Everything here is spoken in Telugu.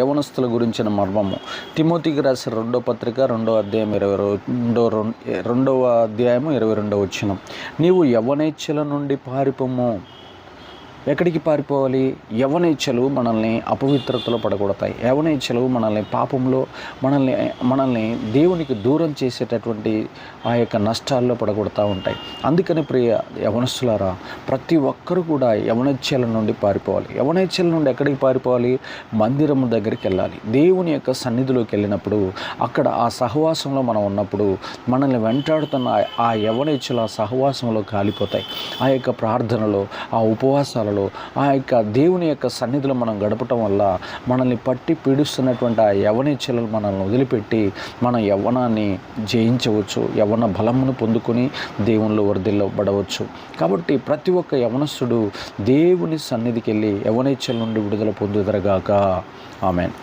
యవనస్తుల గురించిన మర్మము. తిమోతికి రాసిన 2వ పత్రిక 2వ అధ్యాయం 22వ వచనం. నీవు యవనేచ్ఛల నుండి పారిపోము. ఎక్కడికి పారిపోవాలి? యవనేచ్ఛలు మనల్ని అపవిత్రతలో పడగొడతాయి. యవనేచ్ఛలు మనల్ని పాపంలో మనల్ని దేవునికి దూరం చేసేటటువంటి ఆ యొక్క నష్టాల్లో పడగొడతా ఉంటాయి. అందుకని ప్రియ యవనస్తులారా, ప్రతి ఒక్కరూ కూడా యవనేచ్ఛల నుండి పారిపోవాలి. యవనేచ్ఛల నుండి ఎక్కడికి పారిపోవాలి? మందిరం దగ్గరికి వెళ్ళాలి. దేవుని యొక్క సన్నిధిలోకి వెళ్ళినప్పుడు అక్కడ ఆ సహవాసంలో మనం ఉన్నప్పుడు మనల్ని వెంటాడుతున్న ఆ యవనేచ్ఛలు ఆ సహవాసంలో కాలిపోతాయి. ఆ యొక్క ప్రార్థనలో, ఆ ఉపవాసాలలో, ఆ యొక్క దేవుని యొక్క సన్నిధిలో మనం గడపటం వల్ల మనల్ని పట్టి పీడిస్తున్నటువంటి ఆ యవనేచ్ఛలను మనల్ని వదిలిపెట్టి మన యవ్వనాన్ని జయించవచ్చు, యవ్వన బలమును పొందుకొని దేవునిలో వర్ధిల్లబడవచ్చు. కాబట్టి ప్రతి ఒక్క యవనస్తుడు దేవుని సన్నిధికి వెళ్ళి యవనేచ్ఛల నుండి విడుదల పొందుదరగాక. ఆమేన్.